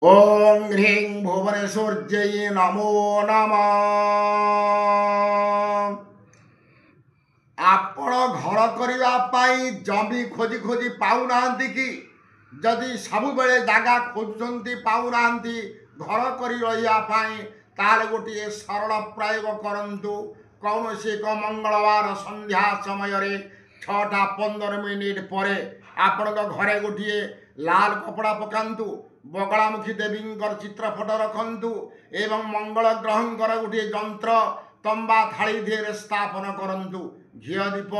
ओम ह्रीं भुवनेश्वर्यै नमो नमः। आपण घर करने जमी खोजी खोजी पाऊना कि जदि सब बेले जगह खोजुंट पाऊना घर कर रही गोटे सरल प्रयोग करूँ। कौन से एक मंगलवार संध्या समय 6:15 पर आपण घरे गोटे लाल कपड़ा पकातु, बगलामुखी देवी चित्रपट रखु एवं मंगल ग्रहंकर गोटे जंत्र तंबा थाली दिए स्थापन करूँ। घी दीप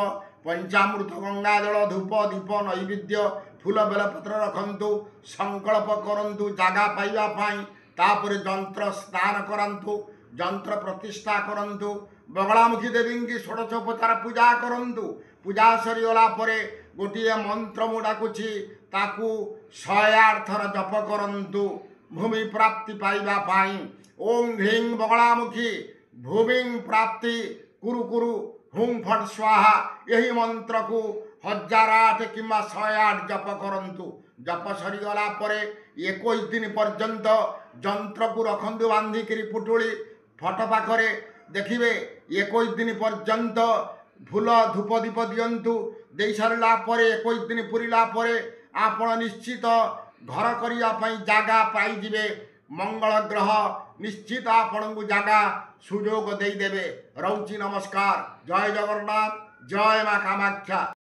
पंचामृत गंगा जल धूप दीप नैवेद्य फूल बेलपत्र रखु, संकल्प करूँ जगह पाइबापी। तापर जंत्र स्नान करूँ, जंत्र प्रतिष्ठा करूँ, बगलामुखी देवी की षोडशोपचार पूजा करूँ। पूजा सरीगला गोटे मंत्र मु डाकुछि, ताकू 108 थर जप करूँ भूमि प्राप्ति पाइबापी। ओम ह्रीं बगलामुखी भूमि प्राप्ति कुरु कुरु हुं फट स्वाहा। यही मंत्र को 1008 कि 108 जप करूँ। जप सरीगला 21 दिन पर्यंत जंत्र को रखु बांधिकी पुटुली फट पाखरे देखिए। 21 दिन पर्यंत फूल धूप दीप दिंतु। दे सारा 21 दिन पूरा आपण निश्चित घर करने जगह पाइबे। मंगल ग्रह निश्चित आपण को जगह सुजोग देदेवे। रोची नमस्कार। जय जगन्नाथ, जय माँ कामाख्या।